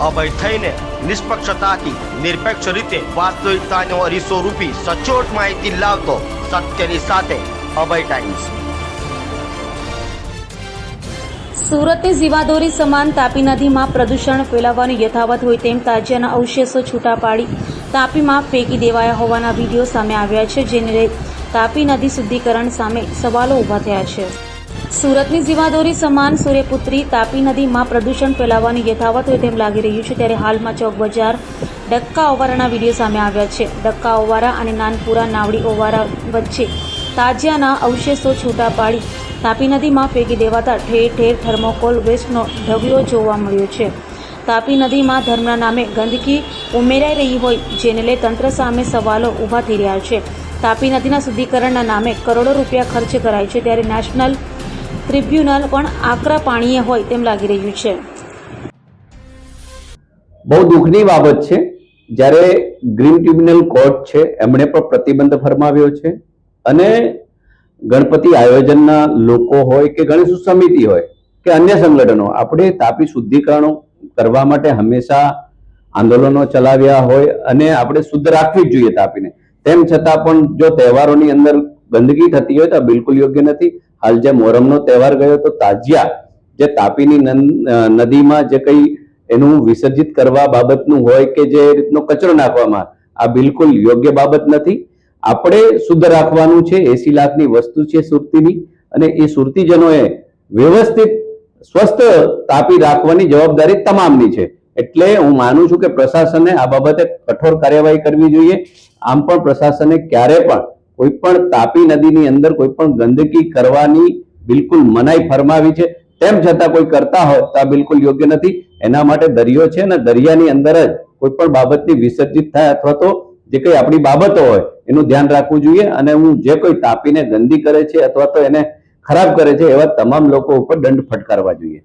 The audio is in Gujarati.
અભય થઈને નિષ્પક્ષતાથી નિરપેક્ષ રીતે વાસ્તવિકતાનો અરીસો રૂપી સચોટ માહિતી લાવતો સત્યની સાથે અભય ટાઈમ્સ। સુરતની જીવાદોરી સમાન તાપી નદીમાં પ્રદૂષણ ફેલાવવાનું યથાવત હોય તેમ તાજિયાના અવશેષો છૂટા પાડી તાપીમાં ફેંકી દેવાયા હોવાના વિડીયો સામે આવ્યા છે, જેને લઈ તાપી નદી શુદ્ધિકરણ સામે સવાલો ઊભા થયા છે। સુરતની જીવાદોરી સમાન સૂર્યપુત્રી તાપી નદીમાં પ્રદૂષણ ફેલાવવાનું યથાવત હોય તેમ લાગી રહ્યું છે, ત્યારે હાલમાં ચોક બજાર ડક્કા ઓવારાના વિડીયો સામે આવ્યા છે। ડક્કા ઓવારા અને નાનપુરા નાવડી ઓવારા વચ્ચે તાજિયાના અવશેષો છૂટા પાડી તાપી નદીમાં ફેંકી દેવાતા ઠેર ઠેર થર્મોકોલ વેસ્ટનો ઢગલો જોવા મળ્યો છે। તાપી નદીમાં ધર્મના નામે ગંદકી ઉમેરાઈ રહી હોય, જેને લઈ તંત્ર સામે સવાલો ઊભા થઈ રહ્યા છે। તાપી નદીના શુદ્ધિકરણના નામે કરોડો રૂપિયા ખર્ચ કરાય છે, ત્યારે નેશનલ ટ્રિબ્યુનલ પણ આકરા પાણીએ હોય તેમ લાગી રહ્યું છે। બહુ દુઃખની બાબત છે જ્યારે ગ્રીન ટ્રિબ્યુનલ કોર્ટ છે એમણે પણ પ્રતિબંધ ફરમાવ્યો છે અને ગણપતિ આયોજનના લોકો હોય કે ગણેશ સમિતિ હોય કે અન્ય સંગઠનો આપણે તાપી શુદ્ધિકરણ કરવા માટે હંમેશા આંદોલનો ચલાવ્યા હોય અને આપણે શુદ્ધ રાખવી જ જોઈએ તાપીને। તેમ છતાં પણ જો તહેવારોની અંદર ગંદકી થતી હોય તો બિલકુલ યોગ્ય નથી। હાલ જે મોહરમનો તહેવાર ગયો તો તાજિયા જે તાપીની નદીમાં જે કંઈ એનું વિસર્જિત કરવા બાબતનું હોય કે જે રીતનો કચરો નાખવામાં આ બિલકુલ યોગ્ય બાબત નથી। આપણે શુદ્ધ રાખવાનું છે। 80 લાખની વસ્તુ છે સુરતીની અને એ સુરતીજનોએ વ્યવસ્થિત સ્વસ્થ તાપી રાખવાની જવાબદારી તમામની છે। એટલે હું માનું છું કે પ્રશાસને આ બાબતે કઠોર કાર્યવાહી કરવી જોઈએ। આમ પણ પ્રશાસને ક્યારે પણ કોઈ પણ તાપી નદીની અંદર કોઈ પણ ગંદકી કરવાની બિલકુલ મનાઈ ફરમાવી છે, તેમ છતાં કોઈ કરતા હોય તો આ બિલકુલ યોગ્ય નથી। એના માટે દરિયો છે ને દરિયાની અંદર જ કોઈ પણ બાબતની વિસર્જિત થાય અથવા તો જે કંઈ આપણી બાબતો હોય એનું ધ્યાન રાખવું જોઈએ અને હું જે કોઈ તાપીને ગંદી કરે છે અથવા તો એને ખરાબ કરે છે એવા તમામ લોકો ઉપર દંડ ફટકારવા જોઈએ।